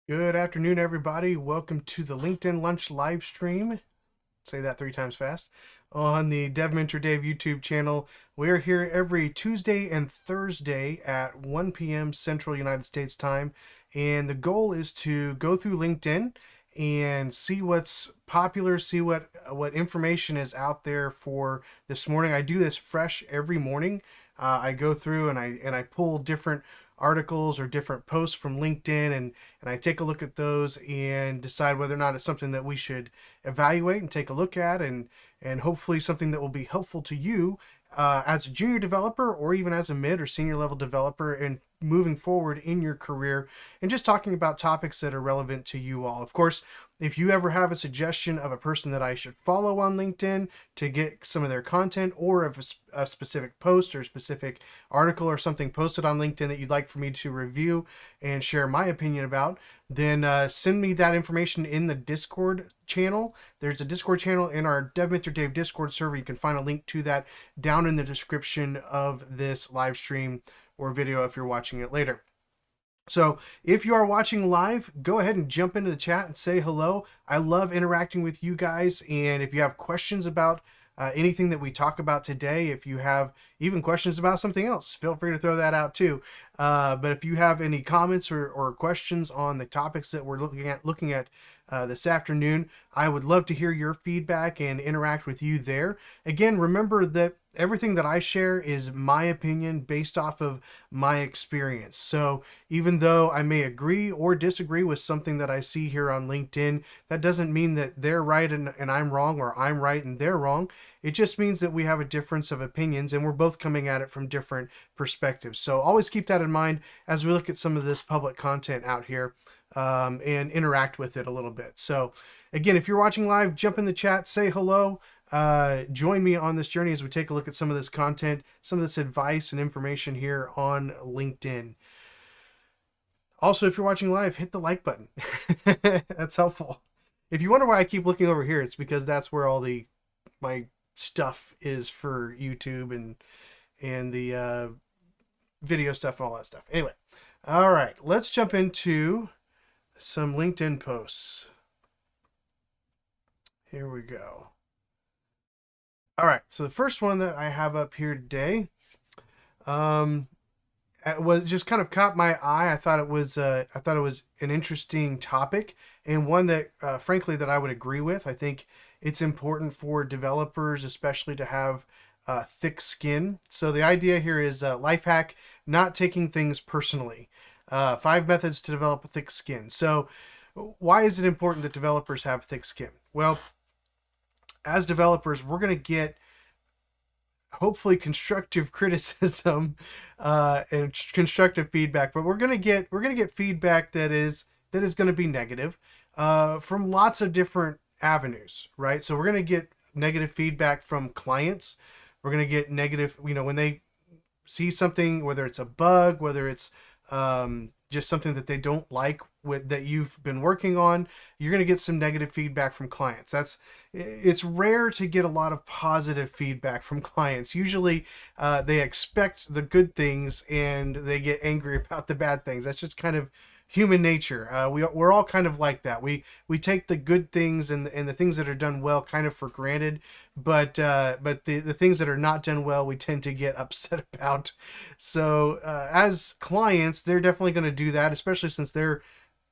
Good afternoon, everybody. Welcome to the LinkedIn Lunch live stream. Say that 3 times fast. On the Dev Mentor Dave YouTube channel. We're here every Tuesday and Thursday at 1 p.m. Central United States time. And the goal is to go through LinkedIn and see what's popular, see what information is out there for this morning. I do this fresh every morning. I go through and I pull different articles or different posts from LinkedIn, and I take a look at those and decide whether or not it's something that we should evaluate and take a look at, and hopefully something that will be helpful to you as a junior developer or even as a mid or senior level developer and moving forward in your career, and just talking about topics that are relevant to you all. Of course, if you ever have a suggestion of a person that I should follow on LinkedIn to get some of their content, or if a specific post or a specific article or something posted on LinkedIn that you'd like for me to review and share my opinion about, then send me that information in the Discord channel. There's a Discord channel in our Dev Mentor Dave Discord server. You can find a link to that down in the description of this live stream or video if you're watching it later. So if you are watching live, go ahead and jump into the chat and say hello. I love interacting with you guys, and if you have questions about anything that we talk about today, if you have even questions about something else, feel free to throw that out too. But if you have any comments or questions on the topics that we're looking at this afternoon, I would love to hear your feedback and interact with you there. Again, remember that everything that I share is my opinion based off of my experience. So even though I may agree or disagree with something that I see here on LinkedIn, that doesn't mean that they're right and I'm wrong, or I'm right and they're wrong. It just means that we have a difference of opinions and we're both coming at it from different perspectives. So always keep that in mind as we look at some of this public content out here, and interact with it a little bit. So again, if you're watching live, jump in the chat, say hello. Join me on this journey as we take a look at some of this content, some of this advice and information here on LinkedIn. Also, if you're watching live, hit the like button. That's helpful. If you wonder why I keep looking over here, it's because that's where all my stuff is for YouTube and the video stuff and all that stuff. Anyway, all right, let's jump into some LinkedIn posts. Here we go. All right, so the first one that I have up here today was just kind of caught my eye. I thought it was an interesting topic, and one that frankly that I would agree with. I think it's important for developers especially to have thick skin. So the idea here is life hack: not taking things personally. 5 methods to develop a thick skin. So why is it important that developers have thick skin? Well, as developers, we're going to get hopefully constructive criticism and constructive feedback, but we're going to get feedback that is going to be negative from lots of different avenues, right? So we're going to get negative feedback from clients. We're going to get negative, when they see something, whether it's a bug, whether it's just something that they don't like that you've been working on, you're going to get some negative feedback from clients. It's rare to get a lot of positive feedback from clients. Usually they expect the good things and they get angry about the bad things. That's just kind of human nature. We're all kind of like that. We take the good things and the things that are done well kind of for granted, but the things that are not done well, we tend to get upset about. So as clients, they're definitely going to do that, especially since they're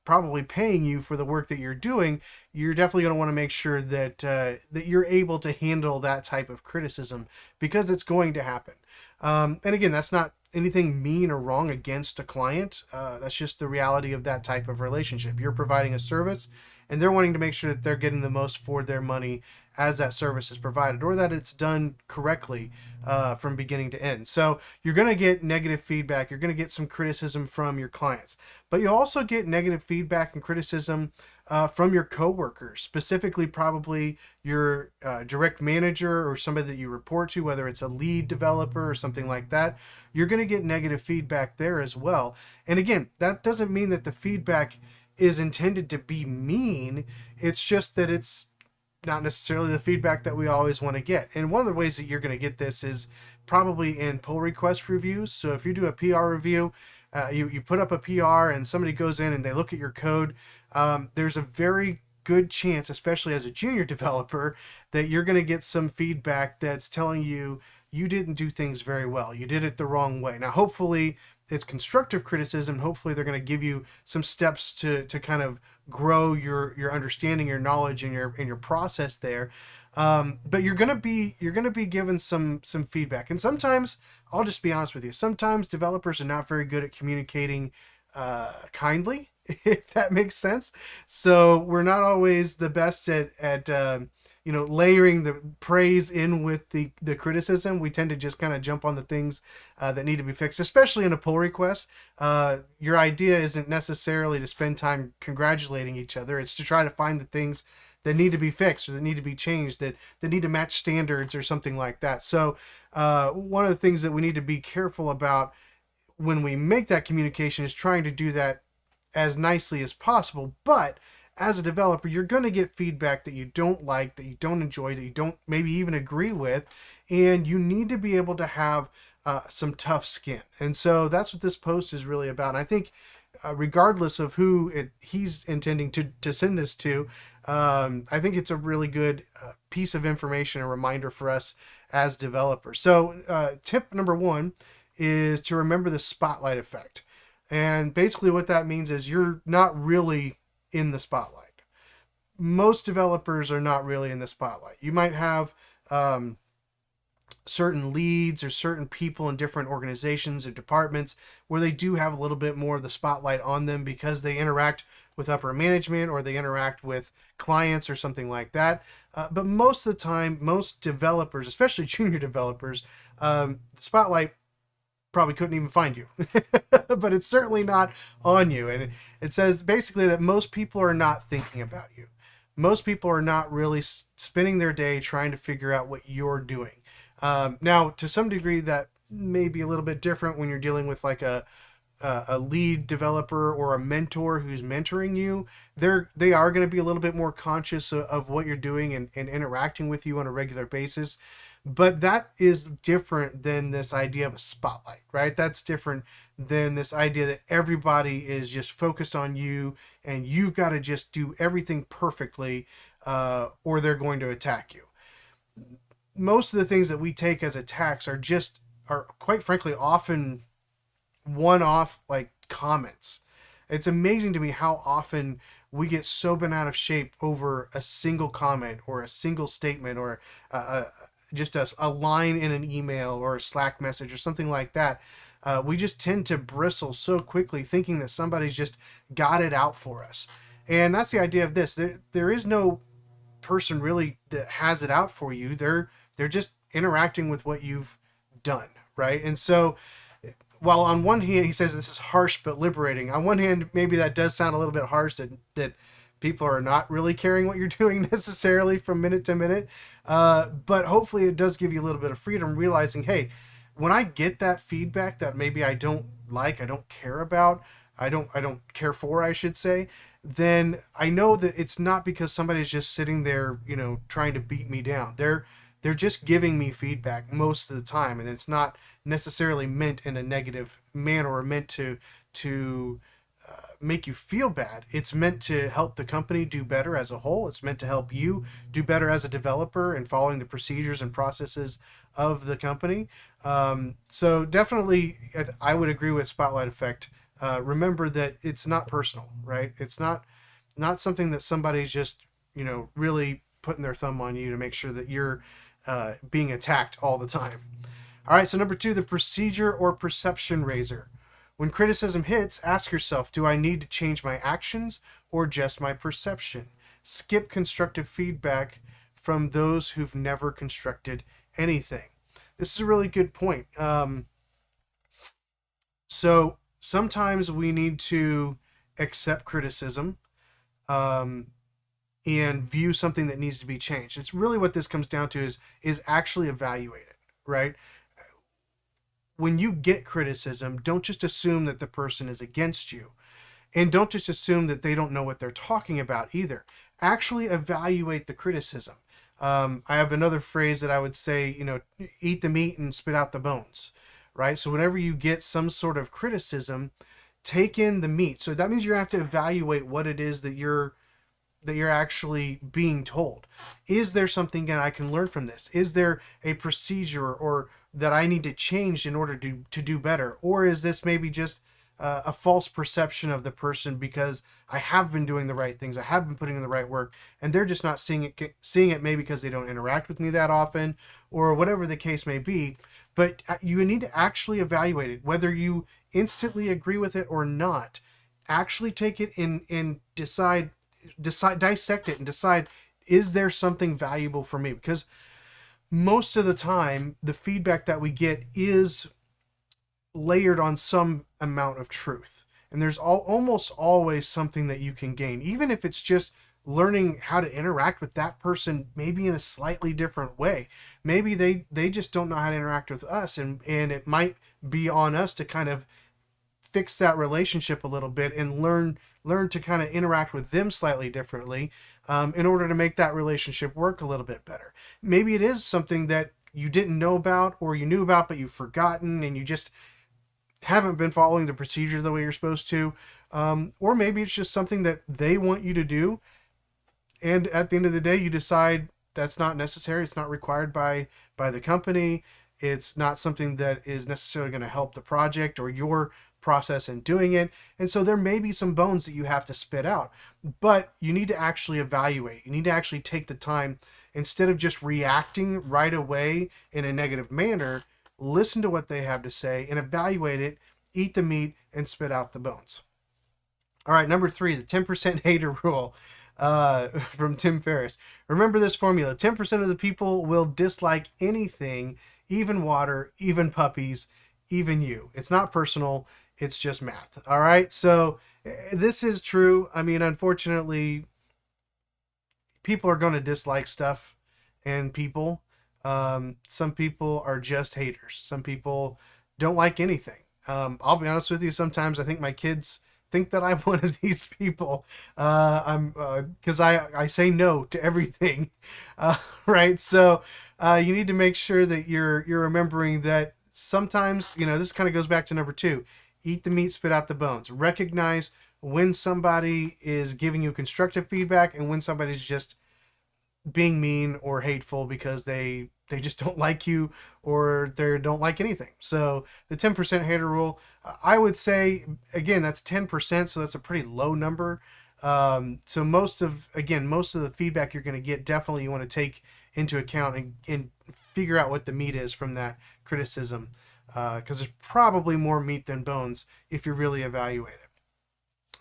probably paying you for the work that you're doing. You're definitely going to want to make sure that that you're able to handle that type of criticism, because it's going to happen. And again, that's not anything mean or wrong against a client. That's just the reality of that type of relationship. You're providing a service, and they're wanting to make sure that they're getting the most for their money as that service is provided, or that it's done correctly from beginning to end. So you're going to get negative feedback. You're going to get some criticism from your clients, but you'll also get negative feedback and criticism from your coworkers, specifically probably your direct manager or somebody that you report to, whether it's a lead developer or something like that. You're going to get negative feedback there as well. And again, that doesn't mean that the feedback is intended to be mean. It's just that it's not necessarily the feedback that we always want to get. And one of the ways that you're going to get this is probably in pull request reviews. So if you do a PR review, you put up a PR and somebody goes in and they look at your code, there's a very good chance, especially as a junior developer, that you're going to get some feedback that's telling you you didn't do things very well. You did it the wrong way. Now, hopefully it's constructive criticism. Hopefully they're going to give you some steps to kind of grow your understanding, your knowledge, and your process there. But you're gonna be given some feedback, and sometimes I'll just be honest with you. Sometimes developers are not very good at communicating kindly, if that makes sense. So we're not always the best at layering the praise in with the criticism. We tend to just kind of jump on the things that need to be fixed, especially in a pull request. Your idea isn't necessarily to spend time congratulating each other. It's to try to find the things that need to be fixed or that need to be changed, that need to match standards or something like that. So one of the things that we need to be careful about when we make that communication is trying to do that as nicely as possible. But as a developer, you're going to get feedback that you don't like, that you don't enjoy, that you don't maybe even agree with, and you need to be able to have some tough skin. And so that's what this post is really about. And I think regardless of who he's intending to send this to, I think it's a really good piece of information, a reminder for us as developers. So tip number 1 is to remember the spotlight effect. And basically what that means is you're not really in the spotlight. Most developers are not really in the spotlight. You might have certain leads or certain people in different organizations or departments where they do have a little bit more of the spotlight on them because they interact with upper management or they interact with clients or something like that. But most of the time, most developers, especially junior developers, the spotlight probably couldn't even find you. But it's certainly not on you. And it says basically that most people are not thinking about you. Most people are not really spending their day trying to figure out what you're doing. Now, to some degree, that may be a little bit different when you're dealing with like a lead developer or a mentor who's mentoring you. They are going to be a little bit more conscious of what you're doing and interacting with you on a regular basis. But that is different than this idea of a spotlight, right? That's different than this idea that everybody is just focused on you and you've got to just do everything perfectly or they're going to attack you. Most of the things that we take as attacks are quite frankly often one-off like comments. It's amazing to me how often we get so bent out of shape over a single comment or a single statement or just a line in an email or a Slack message or something like that. We just tend to bristle so quickly thinking that somebody's just got it out for us. And that's the idea of this. There is no person really that has it out for you. They're just interacting with what you've done, right? And so while on one hand he says this is harsh but liberating, on one hand maybe that does sound a little bit harsh, that people are not really caring what you're doing necessarily from minute to minute, but hopefully it does give you a little bit of freedom, realizing, hey, when I get that feedback that maybe I don't like, I don't care about, I don't care for, I should say, then I know that it's not because somebody's just sitting there, trying to beat me down. They're just giving me feedback most of the time, and it's not necessarily meant in a negative manner or meant to make you feel bad. It's meant to help the company do better as a whole. It's meant to help you do better as a developer and following the procedures and processes of the company. So definitely, I would agree with spotlight effect. Remember that it's not personal, right? It's not something that somebody's just really putting their thumb on you to make sure that you're being attacked all the time. All right, so number 2, the procedure or perception raiser. When criticism hits, ask yourself, do I need to change my actions or just my perception? Skip constructive feedback from those who've never constructed anything. This is a really good point. So sometimes we need to accept criticism and view something that needs to be changed. It's really what this comes down to is actually evaluate it, right? When you get criticism, don't just assume that the person is against you. And don't just assume that they don't know what they're talking about either. actually evaluate the criticism. I have another phrase that I would say, eat the meat and spit out the bones, right? So whenever you get some sort of criticism, take in the meat. So that means you have to evaluate what it is that you're actually being told. Is there something that I can learn from this? Is there a procedure or that I need to change in order to do better? Or is this maybe just a false perception of the person because I have been doing the right things, I have been putting in the right work, and they're just not seeing it maybe because they don't interact with me that often, or whatever the case may be. But you need to actually evaluate it, whether you instantly agree with it or not. Actually take it and dissect it and decide, is there something valuable for me? Because most of the time the feedback that we get is layered on some amount of truth, and there's almost always something that you can gain, even if it's just learning how to interact with that person maybe in a slightly different way. Maybe they just don't know how to interact with us, and it might be on us to kind of fix that relationship a little bit and learn to kind of interact with them slightly differently, in order to make that relationship work a little bit better. Maybe it is something that you didn't know about, or you knew about but you've forgotten, and you just haven't been following the procedure the way you're supposed to. Or maybe it's just something that they want you to do, and at the end of the day you decide that's not necessary, it's not required by the company, it's not something that is necessarily going to help the project or your process in doing it. And so there may be some bones that you have to spit out, but you need to actually evaluate. You need to actually take the time, instead of just reacting right away in a negative manner. Listen to what they have to say and evaluate it, eat the meat, and spit out the bones. All right, number 3, the 10% hater rule, from Tim Ferriss. Remember this formula: 10% of the people will dislike anything, even water, even puppies, even you. It's not personal, it's just math. All right, so this is true. I mean, unfortunately, people are going to dislike stuff and people. Some people are just haters. Some people don't like anything. I'll be honest with you, sometimes I think my kids think that I'm one of these people. Because I say no to everything. Right? So you need to make sure that you're remembering that sometimes, this kind of goes back to number 2. Eat the meat, spit out the bones. Recognize when somebody is giving you constructive feedback and when somebody's just being mean or hateful because they just don't like you, or they don't like anything. So the 10% hater rule, I would say, again, that's 10%, so that's a pretty low number. So most of the feedback you're going to get, definitely you want to take into account and figure out what the meat is from that criticism, because there's probably more meat than bones if you really evaluate it.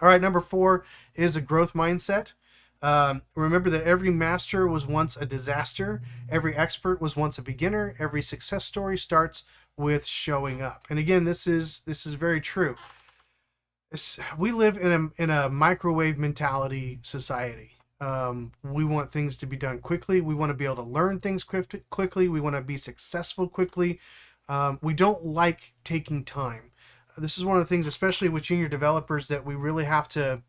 All right, number 4 is a growth mindset. Remember that every master was once a disaster. Every expert was once a beginner. Every success story starts with showing up. And again, this is very true. We live in a microwave mentality society. We want things to be done quickly. We want to be able to learn things quickly. We want to be successful quickly. We don't like taking time. This is one of the things, especially with junior developers, that we really have to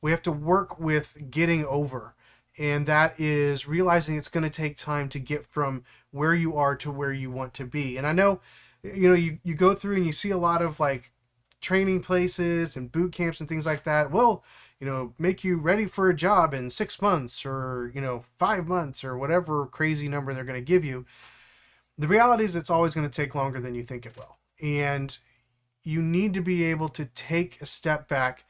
work with getting over. And that is realizing it's going to take time to get from where you are to where you want to be. And I know, you go through and you see a lot of like training places and boot camps and things like that. Well, make you ready for a job in 6 months, or, 5 months, or whatever crazy number they're going to give you. The reality is it's always going to take longer than you think it will. And you need to be able to take a step back,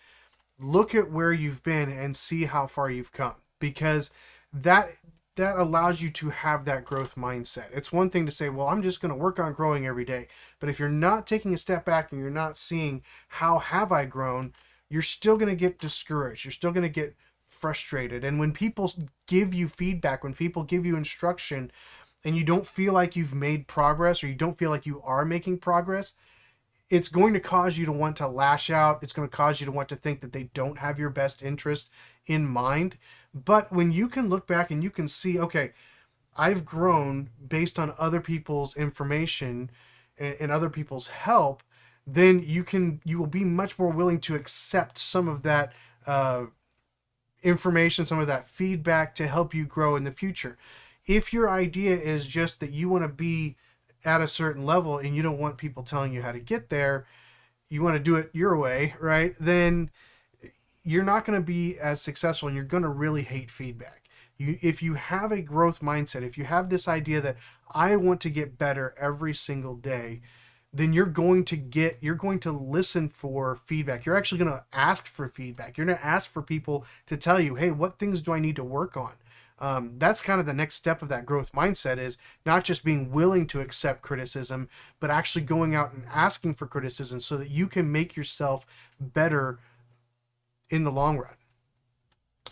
look at where you've been, and see how far you've come, because that allows you to have that growth mindset. It's one thing to say, well, I'm just going to work on growing every day. But if you're not taking a step back and you're not seeing how have I grown, you're still going to get discouraged. You're still going to get frustrated. And when people give you feedback, when people give you instruction, and you don't feel like you've made progress, or you don't feel like you are making progress, it's going to cause you to want to lash out. It's going to cause you to want to think that they don't have your best interest in mind. But when you can look back and you can see, okay, I've grown based on other people's information and other people's help, then you will be much more willing to accept some of that information, some of that feedback to help you grow in the future. If your idea is just that you want to be at a certain level and you don't want people telling you how to get there, you want to do it your way, right? Then you're not going to be as successful, and you're going to really hate feedback. If you have a growth mindset, if you have this idea that I want to get better every single day, then you're going to listen for feedback. You're actually going to ask for feedback. You're going to ask for people to tell you, hey, what things do I need to work on? That's kind of the next step of that growth mindset, is not just being willing to accept criticism, but actually going out and asking for criticism so that you can make yourself better in the long run.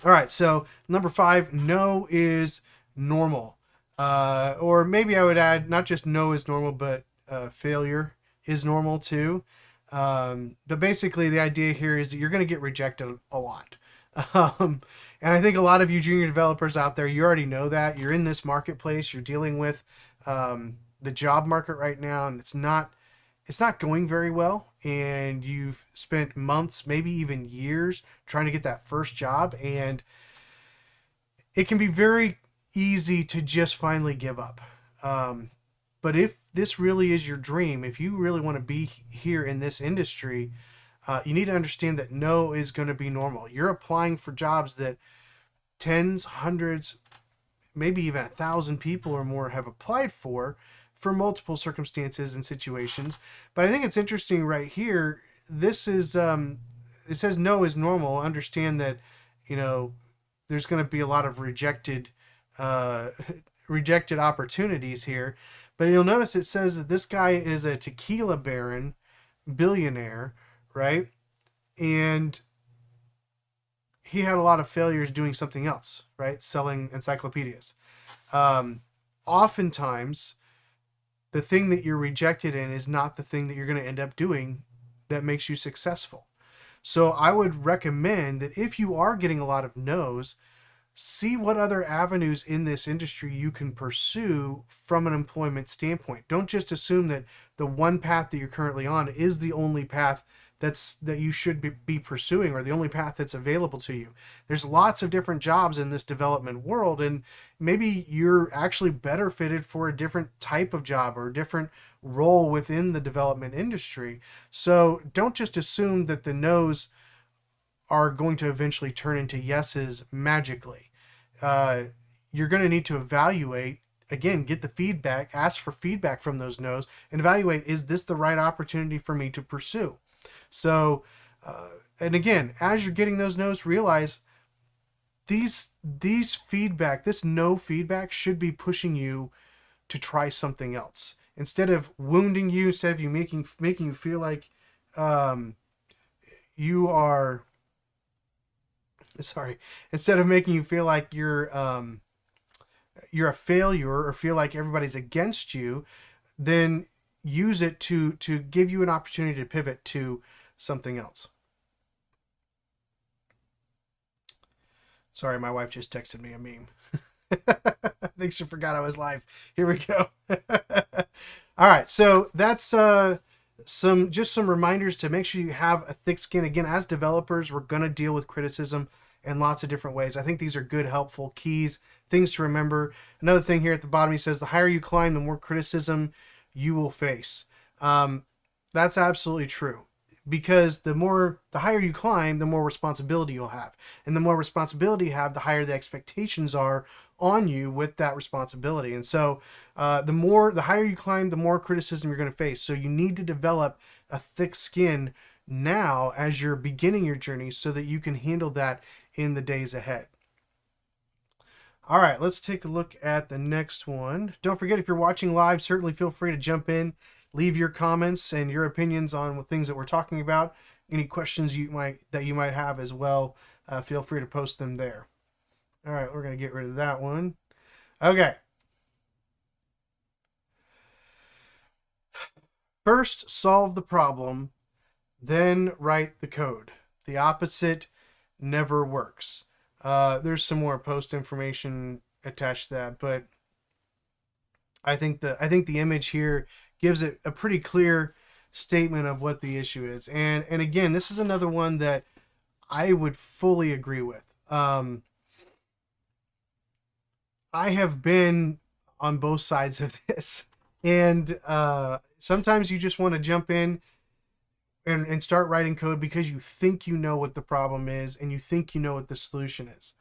All right, so number 5, no is normal. Or maybe I would add not just no is normal, but failure is normal too. But basically the idea here is that you're going to get rejected a lot. And I think a lot of you junior developers out there, you already know that. You're in this marketplace, you're dealing with the job market right now, and it's not going very well, and you've spent months, maybe even years, trying to get that first job, and it can be very easy to just finally give up. But if this really is your dream, if you really want to be here in this industry, you need to understand that no is going to be normal. You're applying for jobs that tens, hundreds, maybe even 1,000 people or more have applied for multiple circumstances and situations. But I think it's interesting right here. This is, it says no is normal. Understand that, there's going to be a lot of rejected opportunities here. But you'll notice it says that this guy is a tequila baron, billionaire, right? And he had a lot of failures doing something else, right? Selling encyclopedias. Oftentimes, the thing that you're rejected in is not the thing that you're going to end up doing that makes you successful. So I would recommend that if you are getting a lot of no's, see what other avenues in this industry you can pursue from an employment standpoint. Don't just assume that the one path that you're currently on is the only path that you should be pursuing, or the only path that's available to you. There's lots of different jobs in this development world, and maybe you're actually better fitted for a different type of job or a different role within the development industry. So don't just assume that the no's are going to eventually turn into yeses magically. You're going to need to evaluate, again, get the feedback, ask for feedback from those no's, and evaluate, is this the right opportunity for me to pursue? So, and again, as you're getting those no's, realize these feedback, this no feedback should be pushing you to try something else. Instead of wounding you, instead of you making you feel like you are... Sorry. Instead of making you feel like you're a failure or feel like everybody's against you, then use it to give you an opportunity to pivot to something else. Sorry, my wife just texted me a meme. I think she forgot I was live. Here we go. All right, so that's some reminders to make sure you have a thick skin. Again, as developers, we're going to deal with criticism in lots of different ways. I think these are good, helpful keys, things to remember. Another thing here at the bottom, he says, the higher you climb, the more criticism you will face. That's absolutely true, because the higher you climb, the more responsibility you'll have. And the more responsibility you have, the higher the expectations are on you with that responsibility. And so the higher you climb, the more criticism you're going to face. So you need to develop a thick skin now as you're beginning your journey so that you can handle that in the days ahead. All right, let's take a look at the next one. Don't forget, if you're watching live, certainly feel free to jump in, leave your comments and your opinions on things that we're talking about. Any questions that you might have as well, feel free to post them there. All right, we're going to get rid of that one. Okay. First, solve the problem, then write the code. The opposite never works. There's some more post information attached to that, but I think the image here gives it a pretty clear statement of what the issue is. And again, this is another one that I would fully agree with. Um, I have been on both sides of this, and sometimes you just want to jump in and start writing code because you think you know what the problem is and you think you know what the solution is.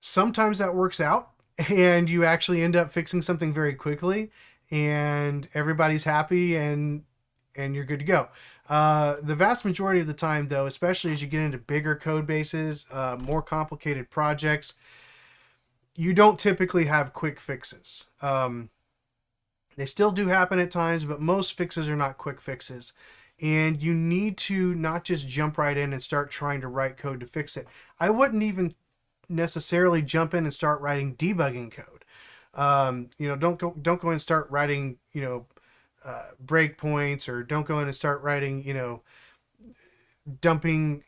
Sometimes that works out and you actually end up fixing something very quickly and everybody's happy and you're good to go. The vast majority of the time, though, especially as you get into bigger code bases, more complicated projects, you don't typically have quick fixes. They still do happen at times, but most fixes are not quick fixes. And you need to not just jump right in and start trying to write code to fix it. I wouldn't even necessarily jump in and start writing debugging code. Don't go and start writing breakpoints, or don't go in and start writing dumping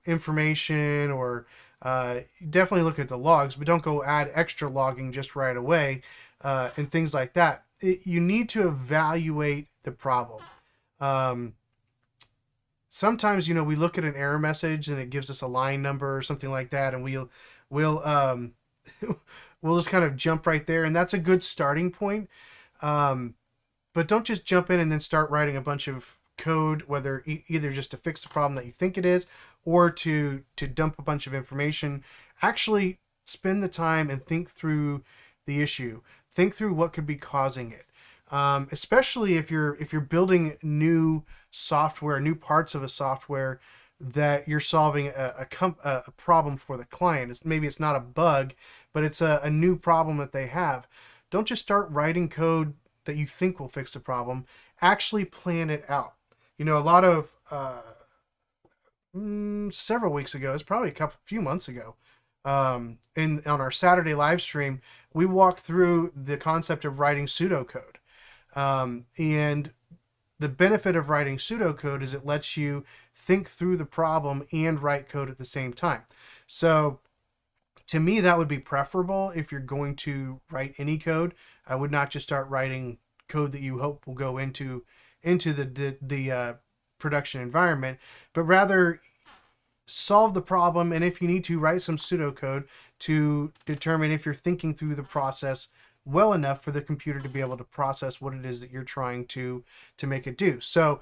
information, or definitely look at the logs, but don't go add extra logging just right away, and things like that. You need to evaluate the problem. Sometimes we look at an error message and it gives us a line number or something like that, and we'll we'll just kind of jump right there, and that's a good starting point. But don't just jump in and then start writing a bunch of code, whether either just to fix the problem that you think it is or to dump a bunch of information. Actually spend the time and think through the issue. Think through what could be causing it. Especially if you're building new software, new parts of a software that you're solving a problem for the client. Maybe it's not a bug, but it's a new problem that they have. Don't just start writing code that you think will fix the problem. Actually plan it out. A lot of several weeks ago, it's probably few months ago, on our Saturday live stream, we walked through the concept of writing pseudocode. And the benefit of writing pseudocode is it lets you think through the problem and write code at the same time. So to me, that would be preferable if you're going to write any code. I would not just start writing code that you hope will go into the production environment, but rather solve the problem, and if you need to, write some pseudocode to determine if you're thinking through the process well enough for the computer to be able to process what it is that you're trying to make it do. So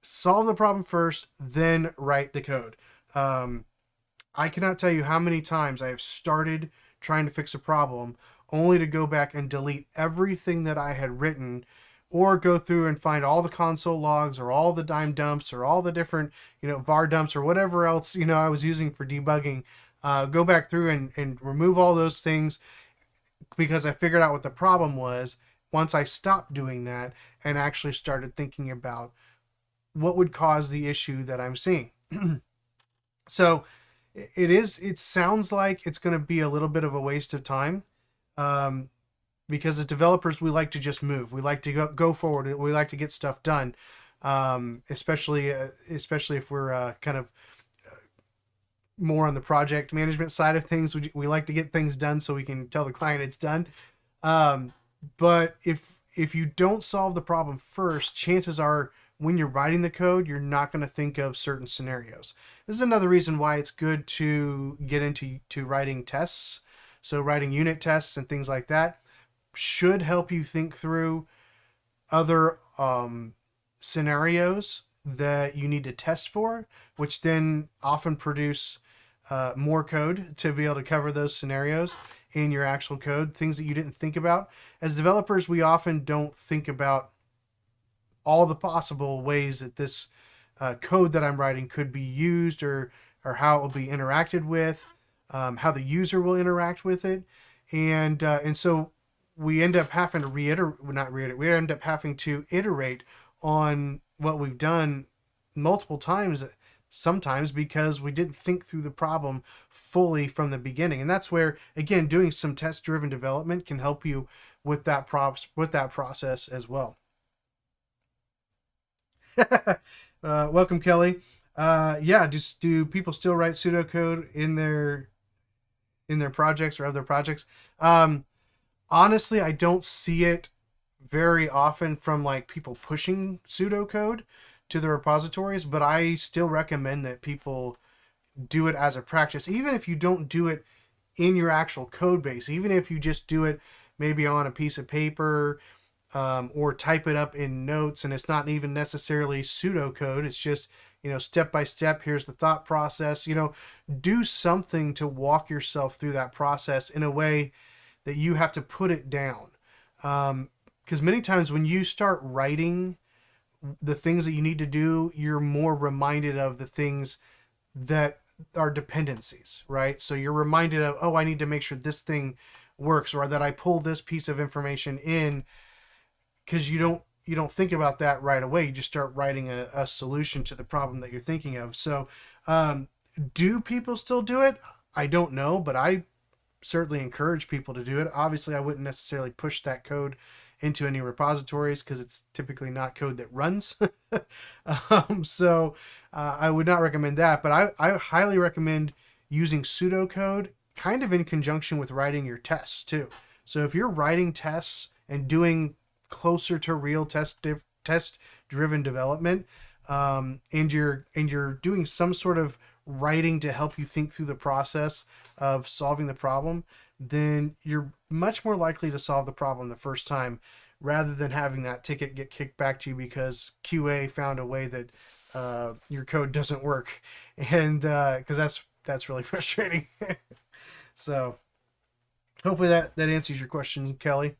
solve the problem first, then write the code. I cannot tell you how many times I have started trying to fix a problem only to go back and delete everything that I had written, or go through and find all the console logs or all the dime dumps or all the different var dumps or whatever else I was using for debugging. Go back through and remove all those things, because I figured out what the problem was once I stopped doing that and actually started thinking about what would cause the issue that I'm seeing. So it sounds like it's going to be a little bit of a waste of time, because as developers, we like to just move. We like to go forward. We like to get stuff done, especially if we're kind of more on the project management side of things. We like to get things done so we can tell the client it's done. But if you don't solve the problem first, chances are when you're writing the code, you're not going to think of certain scenarios. This is another reason why it's good to get into writing tests. So writing unit tests and things like that should help you think through other scenarios that you need to test for, which then often produce more code to be able to cover those scenarios in your actual code, things that you didn't think about. As developers, we often don't think about all the possible ways that this code that I'm writing could be used, or how it will be interacted with, how the user will interact with it. And so we end up having to we end up having to iterate on what we've done multiple times, sometimes because we didn't think through the problem fully from the beginning. And that's where, again, doing some test-driven development can help you with that process as well. Welcome, Kelly. Yeah, do people still write pseudocode in their projects or other projects? Honestly, I don't see it very often from like people pushing pseudocode to the repositories, but I still recommend that people do it as a practice, even if you don't do it in your actual code base, even if you just do it maybe on a piece of paper, or type it up in notes, and it's not even necessarily pseudocode. It's just, step by step, here's the thought process. Do something to walk yourself through that process in a way that you have to put it down. Because many times when you start writing the things that you need to do, you're more reminded of the things that are dependencies, right? So you're reminded of, oh, I need to make sure this thing works, or that I pull this piece of information in, because you don't think about that right away. You just start writing a solution to the problem that you're thinking of. So do people still do it? I don't know, but I certainly encourage people to do it. Obviously, I wouldn't necessarily push that code into any repositories because it's typically not code that runs. So I would not recommend that, but I highly recommend using pseudocode kind of in conjunction with writing your tests too. So if you're writing tests and doing closer to real test driven development, and you're doing some sort of writing to help you think through the process of solving the problem, then you're much more likely to solve the problem the first time, rather than having that ticket get kicked back to you because QA found a way that your code doesn't work, and because that's really frustrating. So hopefully that answers your question, Kelly.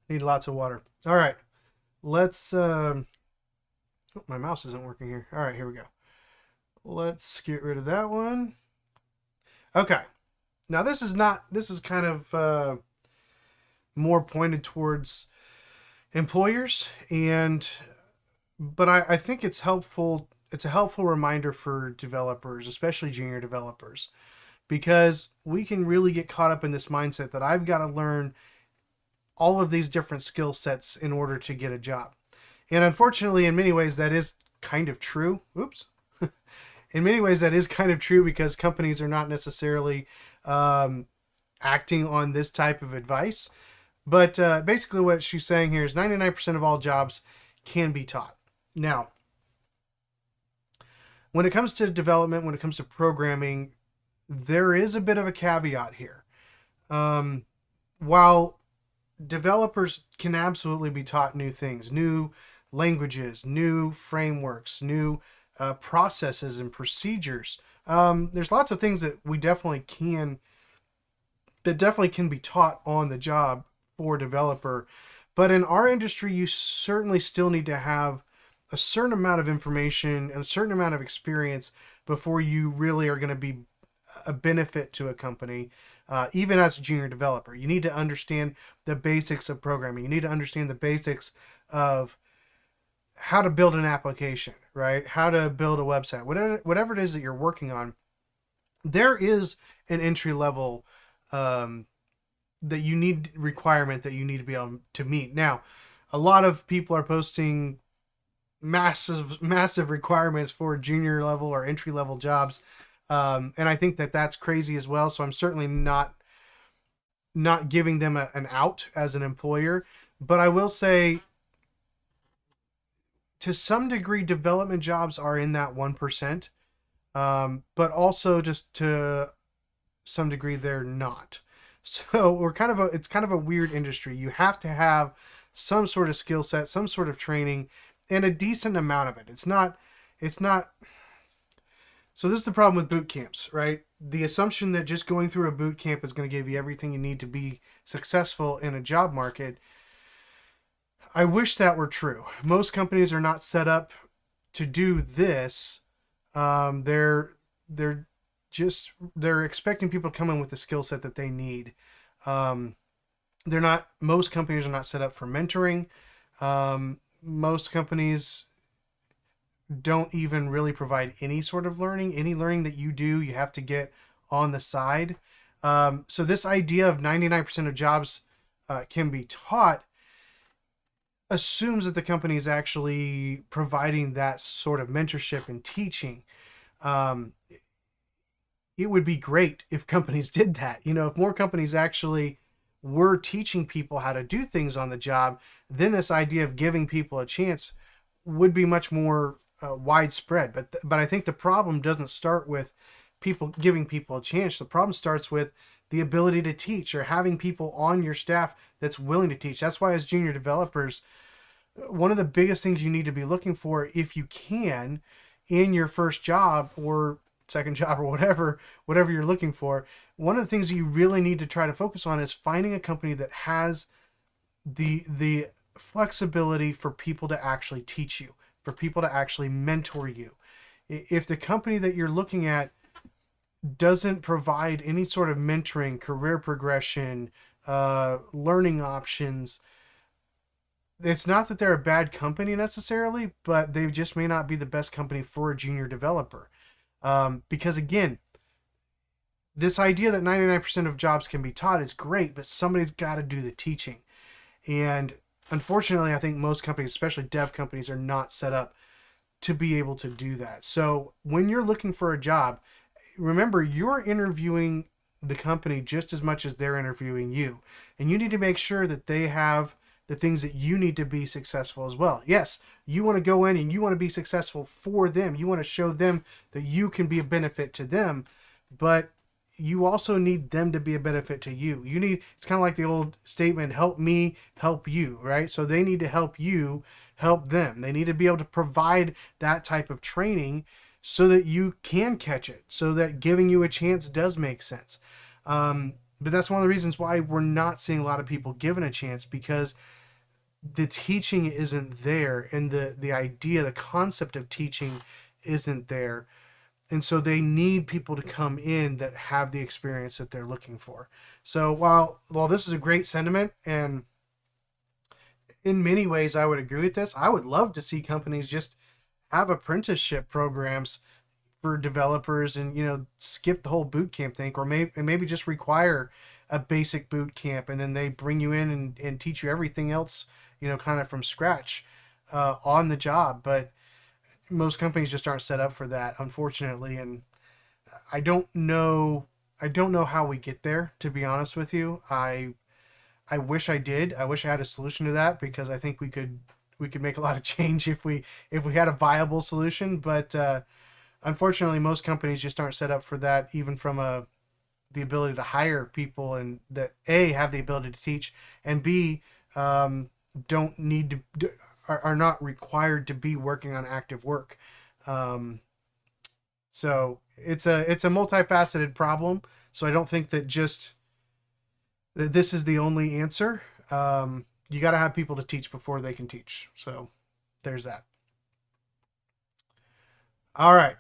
Need lots of water. All right, let's. Oh, my mouse isn't working here. All right, here we go. Let's get rid of that one. Okay, now this is not. This is kind of more pointed towards employers, but I think it's helpful. It's a helpful reminder for developers, especially junior developers, because we can really get caught up in this mindset that I've got to learn all of these different skill sets in order to get a job. And unfortunately, in many ways, that is kind of true. Oops. In many ways, that is kind of true because companies are not necessarily acting on this type of advice. But basically what she's saying here is 99% of all jobs can be taught. Now, when it comes to development, when it comes to programming, there is a bit of a caveat here. While developers can absolutely be taught new things, new languages, new frameworks, new processes and procedures. There's lots of things that definitely can be taught on the job for a developer. But in our industry, you certainly still need to have a certain amount of information and a certain amount of experience before you really are going to be a benefit to a company. Even as a junior developer, you need to understand the basics of programming. You need to understand the basics of how to build an application, right? How to build a website, whatever it is that you're working on. There is an entry level requirement that you need to be able to meet. Now, a lot of people are posting massive requirements for junior level or entry level jobs. And I think that that's crazy as well. So I'm certainly not giving them an out as an employer. But I will say, to some degree, development jobs are in that 1%. But also just to some degree, they're not. So it's kind of a weird industry. You have to have some sort of skill set, some sort of training, and a decent amount of it. It's not. So this is the problem with boot camps, right? The assumption that just going through a boot camp is going to give you everything you need to be successful in a job market. I wish that were true. Most companies are not set up to do this. They're expecting people to come in with the skill set that they need. Most companies are not set up for mentoring. Most companies don't even really provide any sort of learning. Any learning that you do, you have to get on the side. So this idea of 99% of jobs can be taught assumes that the company is actually providing that sort of mentorship and teaching. It would be great if companies did that. If more companies actually we're teaching people how to do things on the job, then this idea of giving people a chance would be much more widespread. But I think the problem doesn't start with people giving people a chance. The problem starts with the ability to teach, or having people on your staff that's willing to teach. That's why as junior developers, one of the biggest things you need to be looking for, if you can, in your first job or second job or whatever you're looking for, one of the things you really need to try to focus on is finding a company that has the flexibility for people to actually teach you, for people to actually mentor you. If the company that you're looking at doesn't provide any sort of mentoring, career progression, learning options, it's not that they're a bad company necessarily, but they just may not be the best company for a junior developer. Because again, this idea that 99% of jobs can be taught is great, but somebody's got to do the teaching. And unfortunately, I think most companies, especially dev companies, are not set up to be able to do that. So when you're looking for a job, remember, you're interviewing the company just as much as they're interviewing you. And you need to make sure that they have the things that you need to be successful as well. Yes, you want to go in and you want to be successful for them. You want to show them that you can be a benefit to them, but you also need them to be a benefit to you. It's kind of like the old statement, help me, help you, right? So they need to help you, help them. They need to be able to provide that type of training so that you can catch it, so that giving you a chance does make sense. But that's one of the reasons why we're not seeing a lot of people given a chance, because the teaching isn't there, and the idea, the concept of teaching isn't there. And so they need people to come in that have the experience that they're looking for. So while this is a great sentiment, and in many ways I would agree with this, I would love to see companies just have apprenticeship programs for developers, and skip the whole boot camp thing, or maybe just require a basic boot camp, and then they bring you in and teach you everything else, kind of from scratch on the job. But most companies just aren't set up for that, unfortunately. And I don't know how we get there, to be honest with you. I wish I did. I wish I had a solution to that, because I think we could make a lot of change if we had a viable solution. But unfortunately, most companies just aren't set up for that, even from the ability to hire people, and that A, have the ability to teach, and B, don't need to, are not required to be working on active work. So it's a multifaceted problem. So I don't think that this is the only answer. You got to have people to teach before they can teach. So there's that. All right.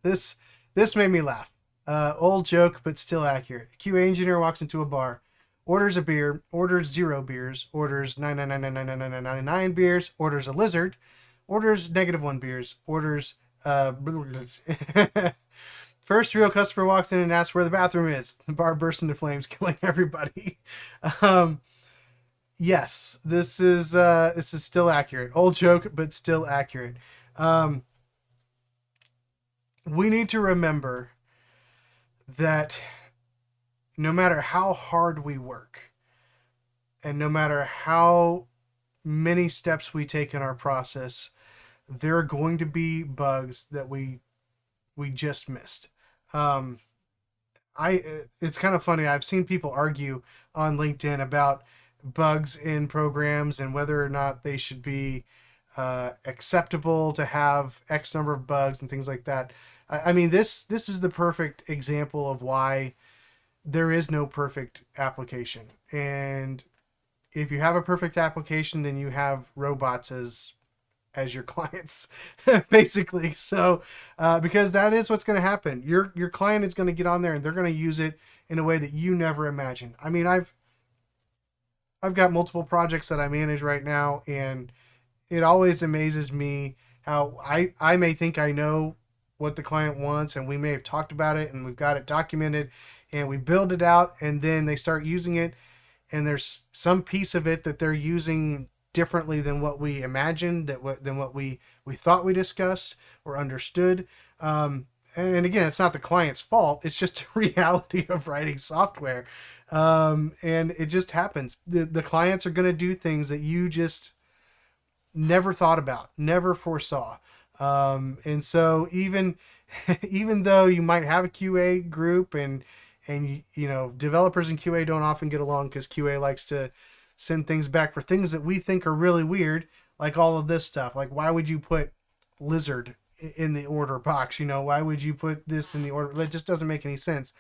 This made me laugh. Old joke, but still accurate. QA engineer walks into a bar, orders a beer, orders 0 beers, orders 9999999 beers, orders a lizard, orders -1 beers, orders first real customer walks in and asks where the bathroom is. The bar bursts into flames, killing everybody. Yes, this is still accurate. Old joke, but still accurate. We need to remember that no matter how hard we work, and no matter how many steps we take in our process, there are going to be bugs that we just missed. It's kind of funny. I've seen people argue on LinkedIn about bugs in programs and whether or not they should be acceptable to have X number of bugs and things like that. I mean, this is the perfect example of why there is no perfect application. And if you have a perfect application, then you have robots as your clients, basically. So because that is what's going to happen. Your client is going to get on there and they're going to use it in a way that you never imagined. I mean, I've got multiple projects that I manage right now, and it always amazes me how I may think I know what the client wants, and we may have talked about it and we've got it documented and we build it out, and then they start using it, and there's some piece of it that they're using differently than what we imagined, than what we thought we discussed or understood. And and again, it's not the client's fault. It's just a reality of writing software. And it just happens. The clients are going to do things that you just never thought about, never foresaw. And so even though you might have a QA group and you know, developers and QA don't often get along because QA likes to send things back for things that we think are really weird, like all of this stuff. Like, why would you put lizard in the order box? You know, why would you put this in the order? That just doesn't make any sense.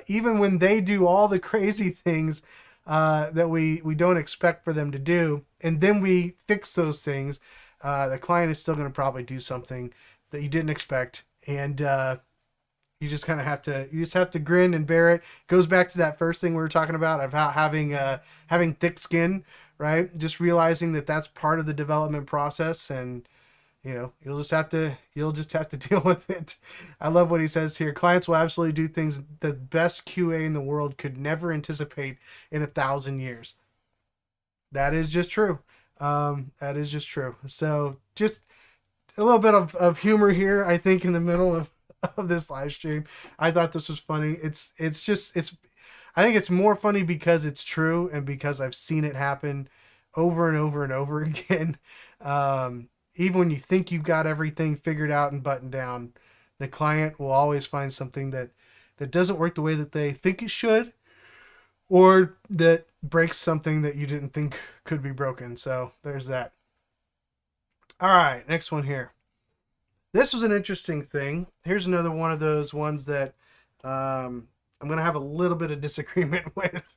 Even when they do all the crazy things that we don't expect for them to do, and then we fix those things, the client is still going to probably do something that you didn't expect, and you just kind of have to grin and bear it. Goes back to that first thing we were talking about having thick skin, right? Just realizing that that's part of the development process, and you know, you'll just have to deal with it. I love what he says here. Clients will absolutely do things the best QA in the world could never anticipate in 1,000 years. That is just true. That is just true. So just a little bit of humor here, I think, in the middle of this live stream. I thought this was funny. I think it's more funny because it's true and because I've seen it happen over and over and over again. Even when you think you've got everything figured out and buttoned down, the client will always find something that doesn't work the way that they think it should, or that breaks something that you didn't think could be broken. So there's that. All right, next one here. This was an interesting thing. Here's another one of those ones that I'm going to have a little bit of disagreement with.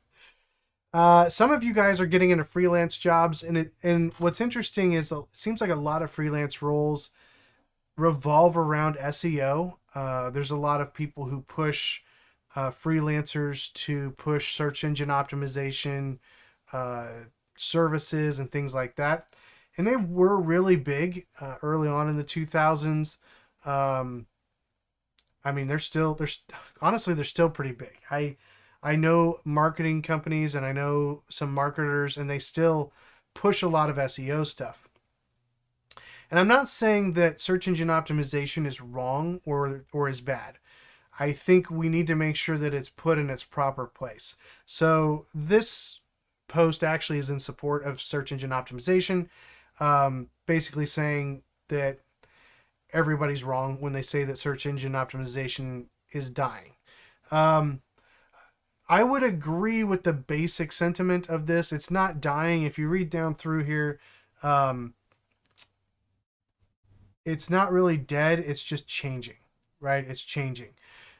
Some of you guys are getting into freelance jobs, and what's interesting is it seems like a lot of freelance roles revolve around SEO. There's a lot of people who push freelancers to push search engine optimization services and things like that, and they were really big early on in the 2000s. I mean, honestly, they're still pretty big. I know marketing companies and I know some marketers, and they still push a lot of SEO stuff. And I'm not saying that search engine optimization is wrong or is bad. I think we need to make sure that it's put in its proper place. So this post actually is in support of search engine optimization, basically saying that everybody's wrong when they say that search engine optimization is dying. I would agree with the basic sentiment of this. It's not dying. If you read down through here, it's not really dead. It's just changing, right? It's changing.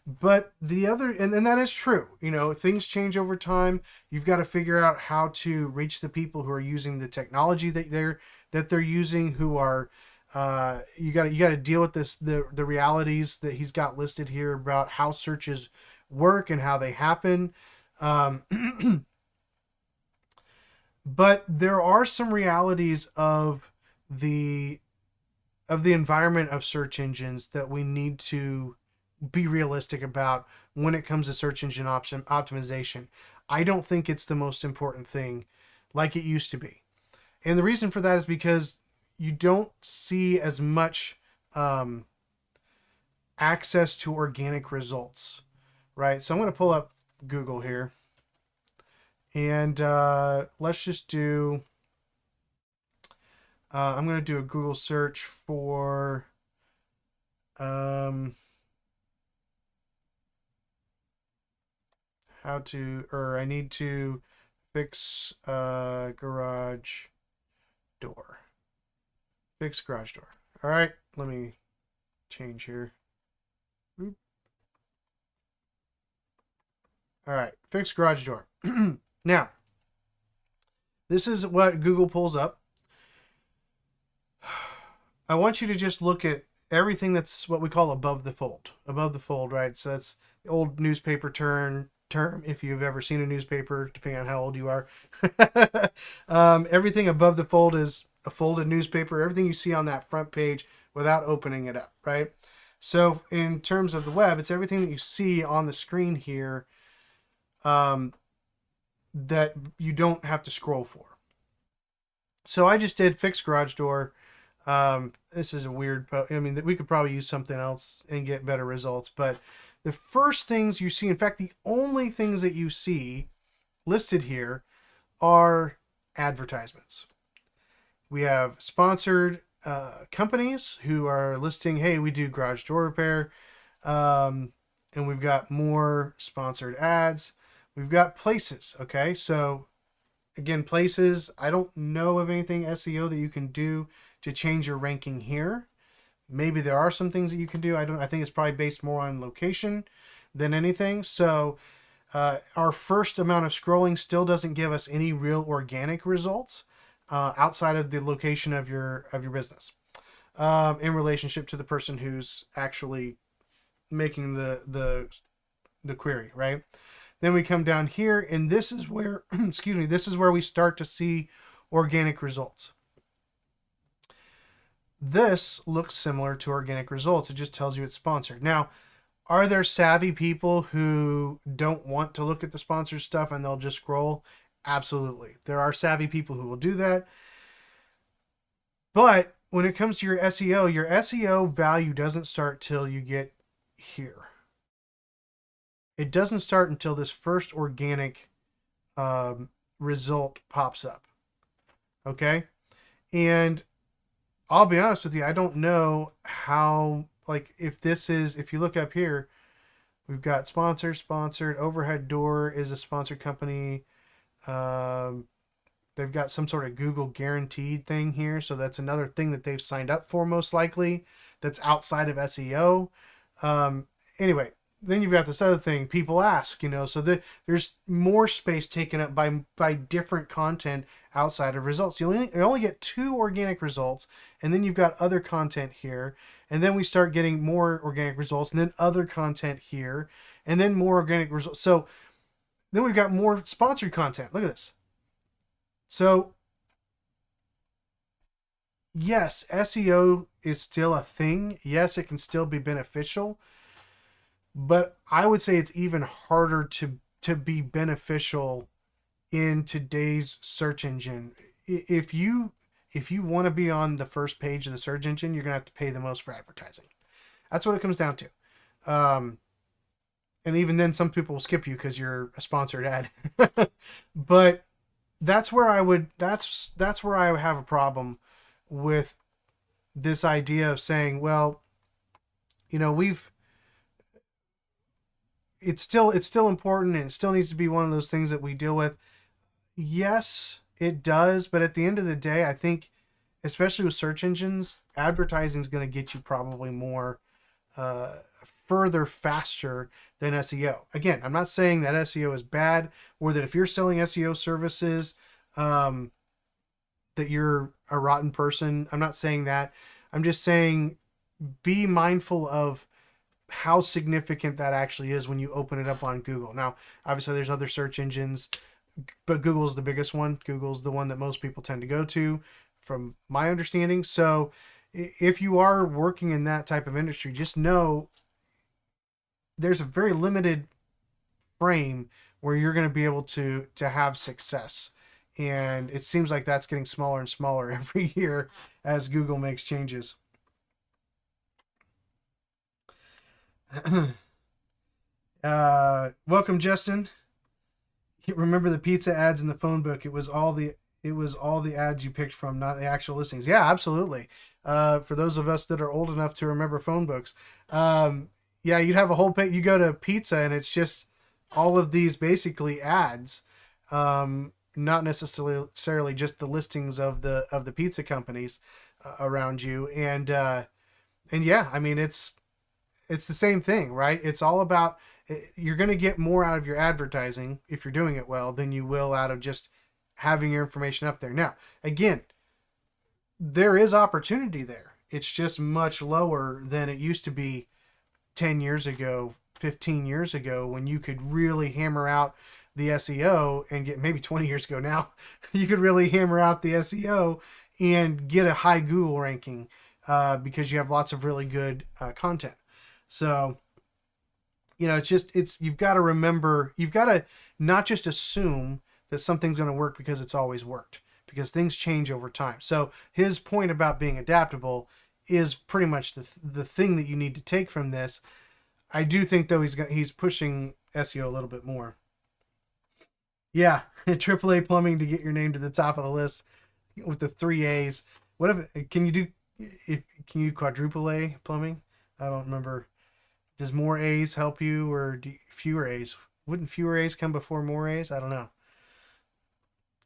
But the other, and that is true. You know, things change over time. You've got to figure out how to reach the people who are using the technology that they're using, who are, you got to deal with the realities that he's got listed here about how searches work and how they happen. But there are some realities of the environment of search engines that we need to be realistic about when it comes to search engine optimization. I don't think it's the most important thing like it used to be. And the reason for that is because you don't see as much access to organic results, right? So I'm going to pull up Google here, and let's just do, I'm going to do a Google search for I need to fix garage door. Fix garage door. All right, let me change here. Oop. All right, fix garage door. Now, this is what Google pulls up. I want you to just look at everything that's what we call above the fold. Above the fold, right? So that's the old newspaper term, if you've ever seen a newspaper, depending on how old you are. Everything above the fold is a folded newspaper. Everything you see on that front page without opening it up, right? So in terms of the web, it's everything that you see on the screen here that you don't have to scroll for. So I just did fix garage door. This is a weird, I mean, we could probably use something else and get better results. But the first things you see, in fact, the only things that you see listed here are advertisements. We have sponsored companies who are listing, hey, we do garage door repair. And we've got more sponsored ads. We've got places. Okay. So again, places, I don't know of anything SEO that you can do to change your ranking here. Maybe there are some things that you can do. I think it's probably based more on location than anything. So our first amount of scrolling still doesn't give us any real organic results outside of the location of your business in relationship to the person who's actually making the query, right? Then we come down here, and this is where, excuse me, this is where we start to see organic results. This looks similar to organic results. It just tells you it's sponsored. Now, are there savvy people who don't want to look at the sponsored stuff and they'll just scroll? Absolutely. There are savvy people who will do that. But when it comes to your SEO value doesn't start till you get here. It doesn't start until this first organic result pops up. Okay? And I'll be honest with you, I don't know how, like, if you look up here, we've got sponsored, overhead door is a sponsored company. They've got some sort of Google guaranteed thing here. So that's another thing that they've signed up for, most likely, that's outside of SEO. Anyway, then you've got this other thing, people ask, so there's more space taken up by different content outside of results. You only get 2 organic results, and then you've got other content here, and then we start getting more organic results, and then other content here, and then more organic results. So then we've got more sponsored content. Look at this. So yes, SEO is still a thing. Yes, it can still be beneficial. But I would say it's even harder to be beneficial in today's search engine. If you want to be on the first page of the search engine, you're going to have to pay the most for advertising. That's what it comes down to. And even then, some people will skip you because you're a sponsored ad. But that's where I have a problem with this idea of saying, well, it's still important, and it still needs to be one of those things that we deal with. Yes, it does, but at the end of the day, I think, especially with search engines, advertising is going to get you probably more further faster than SEO. Again, I'm not saying that SEO is bad, or that if you're selling SEO services that you're a rotten person. I'm not saying that. I'm just saying be mindful of how significant that actually is when you open it up on Google. Now, obviously there's other search engines, but Google's the biggest one. Google's the one that most people tend to go to, from my understanding. So if you are working in that type of industry, just know there's a very limited frame where you're going to be able to have success. And it seems like that's getting smaller and smaller every year as Google makes changes. Welcome, Justin. Remember the pizza ads in the phone book? It was all the ads you picked from, not the actual listings. Yeah, absolutely. For those of us that are old enough to remember phone books, yeah, you'd have a whole page. You go to pizza, and it's just all of these basically ads, not necessarily just the listings of the pizza companies around you, and yeah, I mean it's the same thing, right? It's all about, you're going to get more out of your advertising if you're doing it well than you will out of just having your information up there. Now, again, there is opportunity there. It's just much lower than it used to be 10 years ago, 15 years ago, when you could really hammer out the SEO and get, maybe 20 years ago now, you could really hammer out the SEO and get a high Google ranking because you have lots of really good content. So, you've got to remember, you've got to not just assume that something's going to work because it's always worked. because things change over time. So his point about being adaptable is pretty much the thing that you need to take from this. I do think though he's pushing SEO a little bit more. Yeah, AAA plumbing to get your name to the top of the list with the 3 A's. What if can you do? Can you quadruple A plumbing? I don't remember. Does more A's help you, or fewer A's? Wouldn't fewer A's come before more A's? I don't know.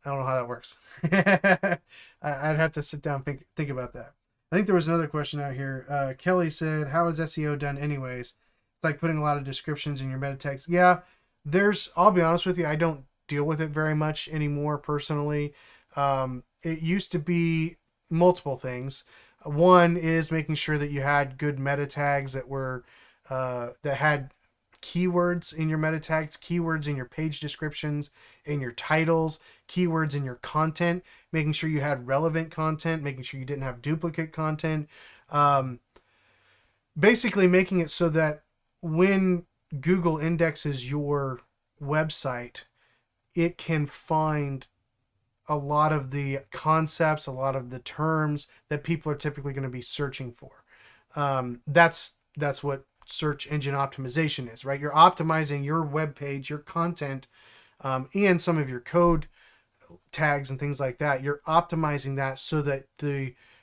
I don't know how that works. I'd have to sit down and think about that. I think there was another question out here. Kelly said, "How is SEO done, anyways?" It's like putting a lot of descriptions in your meta text. Yeah, I'll be honest with you, I don't deal with it very much anymore personally. It used to be multiple things. One is making sure that you had good meta tags that were that had keywords in your meta tags, keywords in your page descriptions, in your titles, keywords in your content, making sure you had relevant content, making sure you didn't have duplicate content. Basically making it so that when Google indexes your website, it can find a lot of the concepts, a lot of the terms that people are typically going to be searching for. That's what search engine optimization is, right? You're optimizing your web page, your content, and some of your code tags and things like that. You're optimizing that so that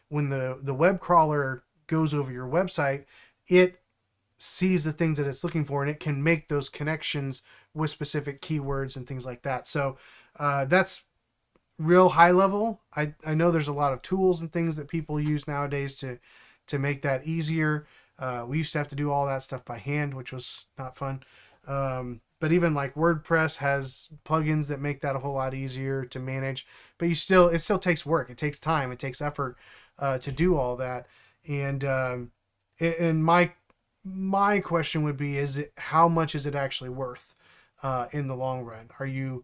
when the web crawler goes over your website, it sees the things that it's looking for, and it can make those connections with specific keywords and things like that. So that's real high level. I know there's a lot of tools and things that people use nowadays to make that easier. We used to have to do all that stuff by hand, which was not fun. But even like WordPress has plugins that make that a whole lot easier to manage. But it still takes work. It takes time. It takes effort to do all that. And my question would be: how much is it actually worth in the long run? Are you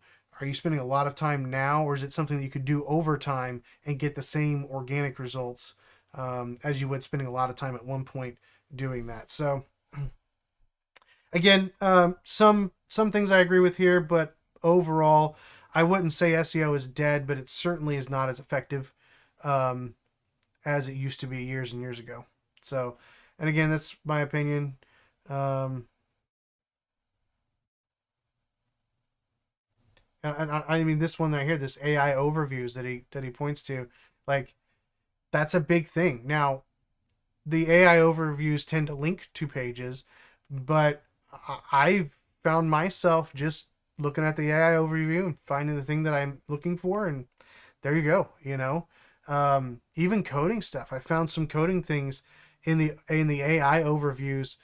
spending a lot of time now, or is it something that you could do over time and get the same organic results as you would spending a lot of time at one point doing that? So again, some things I agree with here, but overall, I wouldn't say SEO is dead, but it certainly is not as effective as it used to be years and years ago. So, and again, that's my opinion. And I mean, this one right here, this AI overviews that he points to, like, that's a big thing. Now, the AI overviews tend to link to pages, but I found myself just looking at the AI overview and finding the thing that I'm looking for, and there you go. Even coding stuff. I found some coding things in the AI overviews.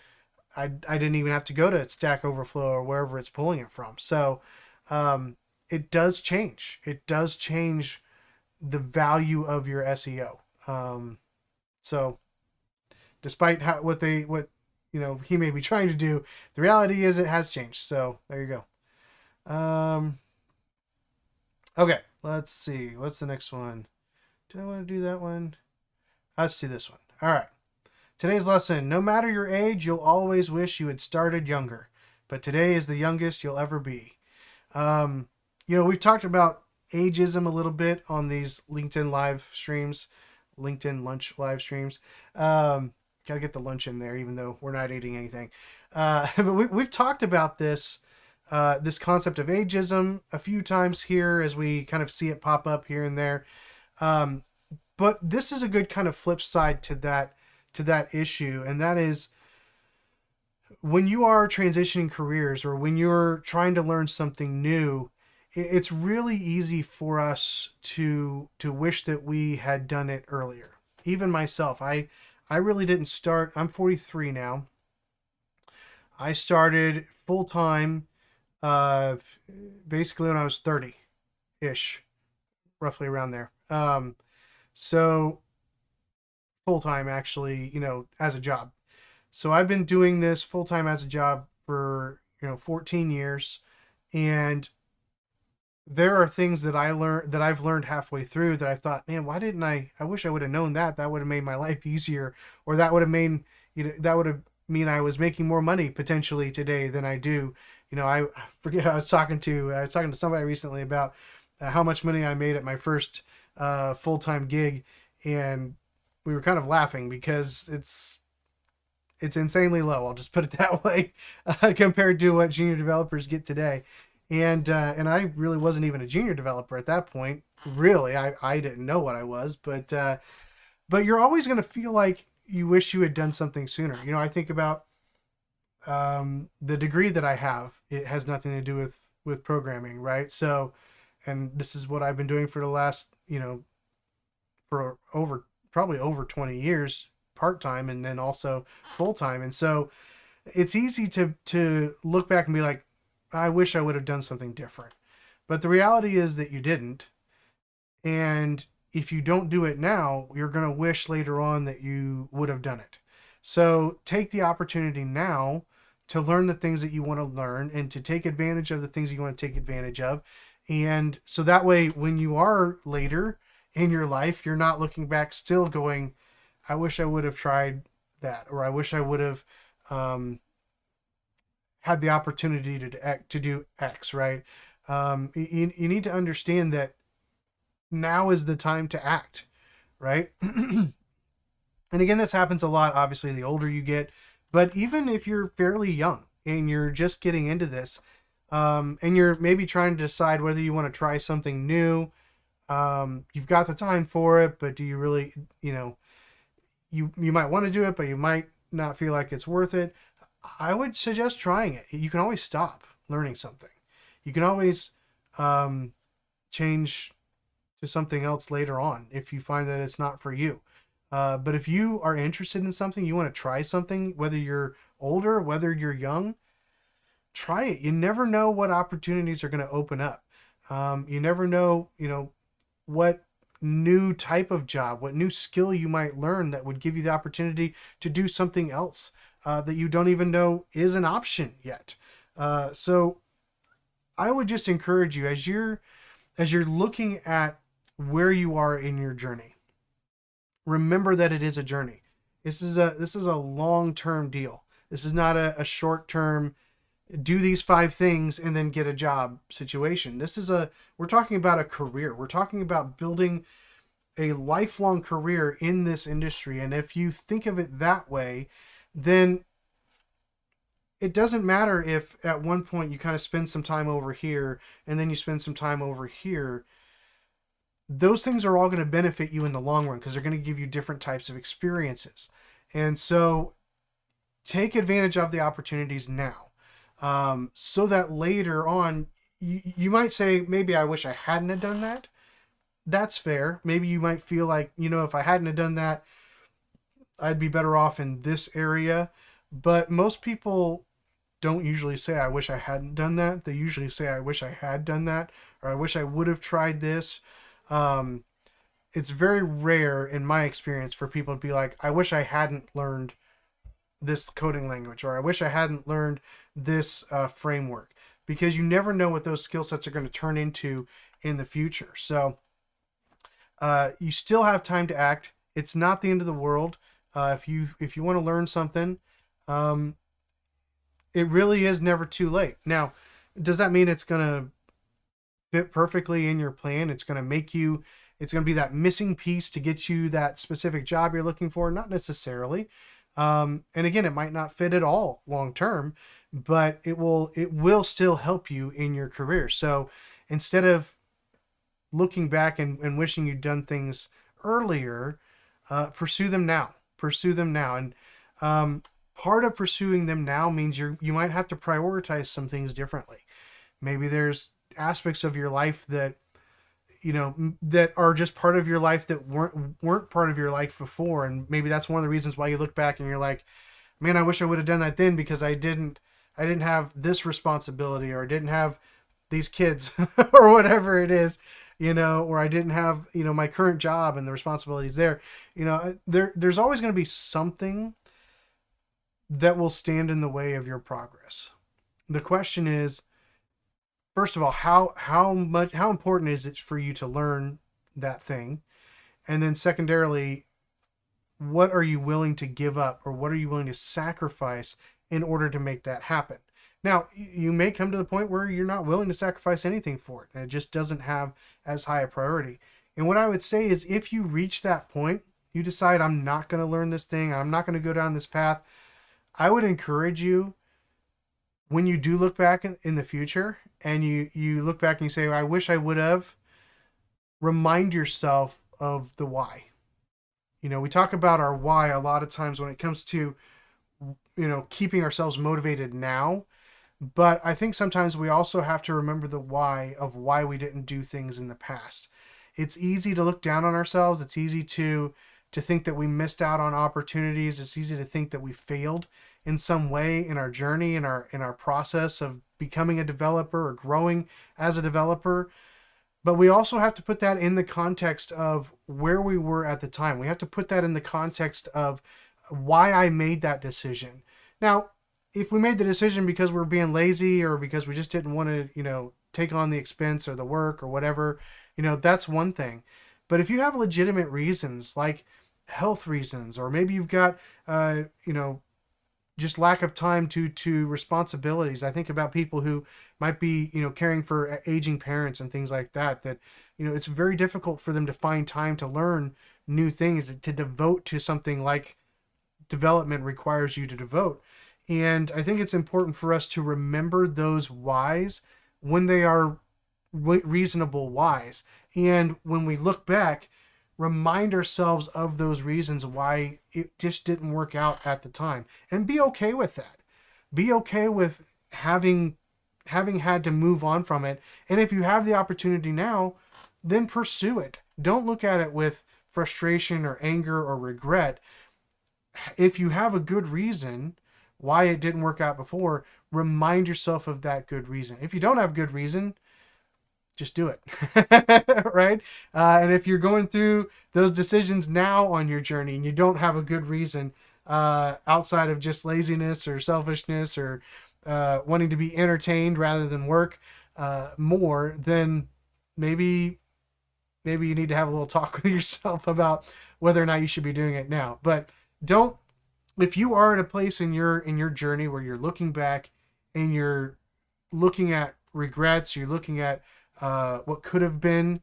I didn't even have to go to Stack Overflow or wherever it's pulling it from. So it does change. It does change the value of your SEO. So despite what he may be trying to do, the reality is it has changed. So there you go. Okay, let's see. What's the next one? Do I want to do that one? Let's do this one. All right. Today's lesson: no matter your age, you'll always wish you had started younger, but today is the youngest you'll ever be. We've talked about ageism a little bit on these LinkedIn live streams, LinkedIn lunch live streams. Gotta get the lunch in there, even though we're not eating anything. But we've talked about this concept of ageism a few times here as we kind of see it pop up here and there. But this is a good kind of flip side to that issue, and that is when you are transitioning careers or when you're trying to learn something new, it's really easy for us to wish that we had done it earlier. Even myself, I really didn't start. I'm 43 now. I started full time basically when I was 30-ish, roughly around there. So full time, actually, as a job. So I've been doing this full time as a job for 14 years, and there are things that I've learned halfway through that I thought, man, why didn't I wish I would have known that. That would have made my life easier, or that would have made, that would have mean I was making more money potentially today than I do. I forget, I was talking to somebody recently about how much money I made at my first full-time gig, and we were kind of laughing because it's insanely low. I'll just put it that way, compared to what junior developers get today. And I really wasn't even a junior developer at that point. Really, I didn't know what I was, but you're always going to feel like you wish you had done something sooner. You know, I think about the degree that I have. It has nothing to do with programming, right? So, and this is what I've been doing for the last, for probably over 20 years, part-time and then also full-time. And so it's easy to look back and be like, I wish I would have done something different. But the reality is that you didn't. And if you don't do it now, you're going to wish later on that you would have done it. So take the opportunity now to learn the things that you want to learn and to take advantage of the things you want to take advantage of. And so that way, when you are later in your life, you're not looking back still going, I wish I would have tried that, or I wish I would have had the opportunity to do X, right? You need to understand that now is the time to act, right? And again, this happens a lot, obviously, the older you get. But even if you're fairly young and you're just getting into this, and you're maybe trying to decide whether you want to try something new, you've got the time for it, but do you really, you might want to do it, but you might not feel like it's worth it. I would suggest trying it. You can always stop learning something. You can always change to something else later on if you find that it's not for you. But if you are interested in something, you want to try something, whether you're older, whether you're young, try it. You never know what opportunities are going to open up. You never know, what new type of job, what new skill you might learn that would give you the opportunity to do something else that you don't even know is an option yet. So I would just encourage you, as you're looking at where you are in your journey, remember that it is a journey. This is a long-term deal. This is not a short-term, do these 5 things and then get a job situation. We're talking about a career. We're talking about building a lifelong career in this industry. And if you think of it that way, then it doesn't matter if at one point you kind of spend some time over here and then you spend some time over here. Those things are all going to benefit you in the long run because they're going to give you different types of experiences. And so take advantage of the opportunities now, so that later on you might say, maybe I wish I hadn't have done that. That's fair. Maybe you might feel like, if I hadn't have done that, I'd be better off in this area. But most people don't usually say, I wish I hadn't done that. They usually say, I wish I had done that, or I wish I would have tried this. It's very rare in my experience for people to be like, I wish I hadn't learned this coding language, or I wish I hadn't learned this framework, because you never know what those skill sets are going to turn into in the future. So you still have time to act. It's not the end of the world. If you want to learn something, it really is never too late. Now, does that mean it's going to fit perfectly in your plan? It's going to be that missing piece to get you that specific job you're looking for? Not necessarily. And again, it might not fit at all long term, but it will still help you in your career. So instead of looking back and wishing you'd done things earlier, pursue them now. And part of pursuing them now means you might have to prioritize some things differently. Maybe there's aspects of your life that that are just part of your life that weren't part of your life before, and maybe that's one of the reasons why you look back and you're like, man, I wish I would have done that then, because I didn't have this responsibility, or I didn't have these kids or whatever it is, or I didn't have my current job and the responsibilities there. There's always going to be something that will stand in the way of your progress. The question is, first of all, how important is it for you to learn that thing? And then secondarily, what are you willing to give up, or what are you willing to sacrifice in order to make that happen? Now, you may come to the point where you're not willing to sacrifice anything for it, and it just doesn't have as high a priority. And what I would say is, if you reach that point, you decide, I'm not going to learn this thing, I'm not going to go down this path, I would encourage you, when you do look back in the future and you look back and you say, I wish I would have, remind yourself of the why. We talk about our why a lot of times when it comes to, keeping ourselves motivated now. But I think sometimes we also have to remember the why of why we didn't do things in the past. It's easy to look down on ourselves. It's easy to think that we missed out on opportunities. It's easy to think that we failed in some way in our journey, in our process of becoming a developer or growing as a developer. But we also have to put that in the context of where we were at the time. We have to put that in the context of why I made that decision. Now, if we made the decision because we're being lazy or because we just didn't want to, take on the expense or the work or whatever, that's one thing. But if you have legitimate reasons like health reasons, or maybe you've got, just lack of time to responsibilities. I think about people who might be, caring for aging parents and things like that, it's very difficult for them to find time to learn new things, to devote to something like development requires you to devote. And I think it's important for us to remember those whys when they are reasonable whys. And when we look back, remind ourselves of those reasons why it just didn't work out at the time, and be okay with that. Be okay with having had to move on from it. And if you have the opportunity now, then pursue it. Don't look at it with frustration or anger or regret. If you have a good reason why it didn't work out before, remind yourself of that good reason. If you don't have good reason, just do it. Right? And if you're going through those decisions now on your journey and you don't have a good reason outside of just laziness or selfishness or wanting to be entertained rather than work more, then maybe you need to have a little talk with yourself about whether or not you should be doing it now. But don't, if you are at a place in your journey where you're looking back and you're looking at regrets, you're looking at what could have been,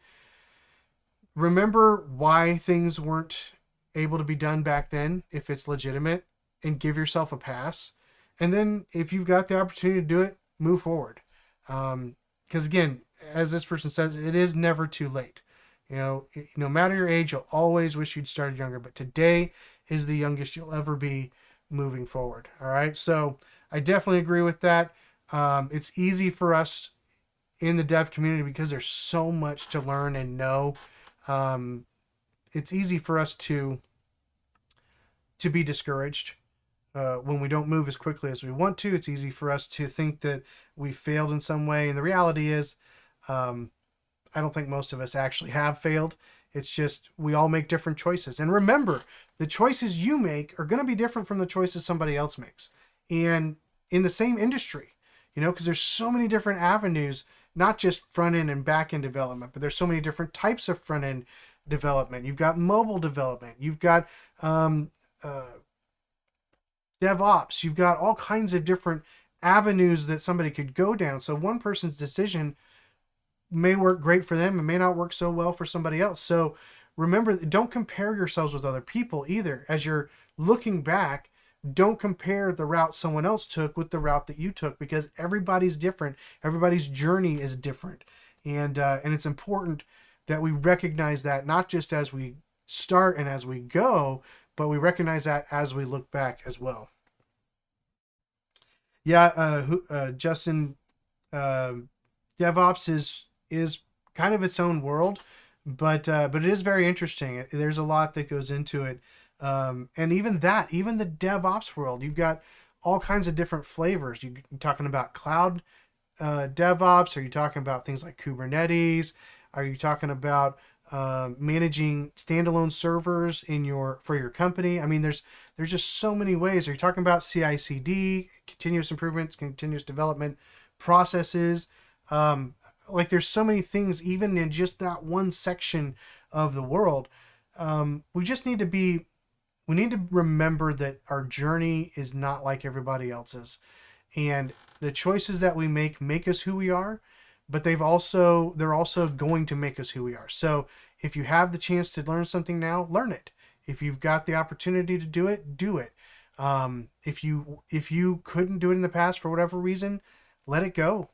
remember why things weren't able to be done back then, if it's legitimate, and give yourself a pass. And then if you've got the opportunity to do it, move forward. Because again, as this person says, it is never too late. No matter your age, you'll always wish you'd started younger, but today is the youngest you'll ever be moving forward. All right. So I definitely agree with that. It's easy for us in the dev community because there's so much to learn and know. It's easy for us to be discouraged when we don't move as quickly as we want to. It's easy for us to think that we failed in some way. And the reality is, I don't think most of us actually have failed. It's just we all make different choices. And remember, the choices you make are going to be different from the choices somebody else makes. And in the same industry, because there's so many different avenues, not just front-end and back-end development, but there's so many different types of front-end development. You've got mobile development. You've got DevOps. You've got all kinds of different avenues that somebody could go down. So one person's decision may work great for them and may not work so well for somebody else. So remember, don't compare yourselves with other people either. As you're looking back, don't compare the route someone else took with the route that you took, because everybody's different. Everybody's journey is different. And it's important that we recognize that, not just as we start and as we go, but we recognize that as we look back as well. Yeah, Justin, DevOps is kind of its own world, but it is very interesting. There's a lot that goes into it. And even the DevOps world, you've got all kinds of different flavors. You're talking about cloud DevOps. Are you talking about things like Kubernetes? Are you talking about managing standalone servers for your company? I mean, there's just so many ways. Are you talking about CI/CD, continuous improvements, continuous development processes? Like there's so many things, even in just that one section of the world. We need to remember that our journey is not like everybody else's, and the choices that we make us who we are, but they're also going to make us who we are. So if you have the chance to learn something now, learn it. If you've got the opportunity to do it, do it. If you couldn't do it in the past for whatever reason, let it go.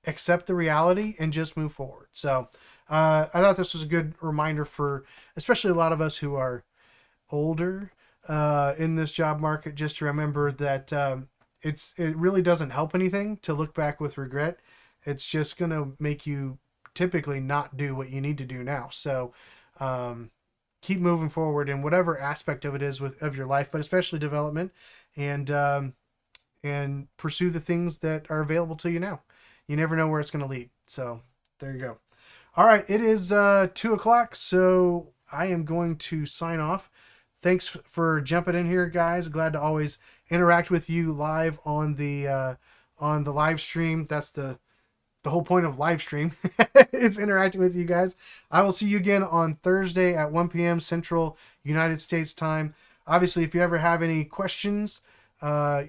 Accept the reality and just move forward. So I thought this was a good reminder for especially a lot of us who are older in this job market, just to remember that it really doesn't help anything to look back with regret. It's just going to make you typically not do what you need to do now. So keep moving forward in whatever aspect of it is of your life, but especially development, and pursue the things that are available to you now. You never know where it's going to lead. So there you go. All right, it is 2:00, so I am going to sign off. Thanks for jumping in here, guys. Glad to always interact with you live on the live stream. That's the whole point of live stream is interacting with you guys. I will see you again on Thursday at 1 p.m. Central United States time. Obviously, if you ever have any questions,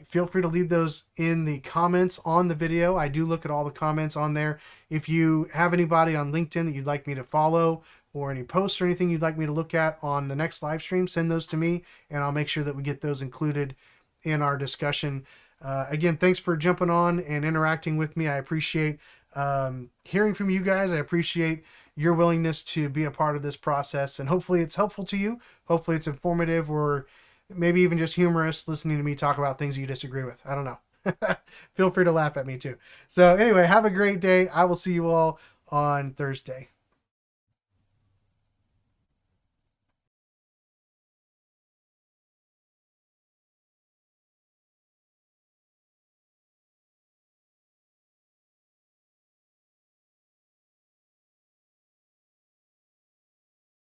feel free to leave those in the comments on the video. I do look at all the comments on there. If you have anybody on LinkedIn that you'd like me to follow, or any posts or anything you'd like me to look at on the next live stream, send those to me, and I'll make sure that we get those included in our discussion. Again, thanks for jumping on and interacting with me. I appreciate hearing from you guys. I appreciate your willingness to be a part of this process, and hopefully it's helpful to you. Hopefully it's informative, or maybe even just humorous, listening to me talk about things you disagree with. I don't know. Feel free to laugh at me too. So anyway, have a great day. I will see you all on Thursday.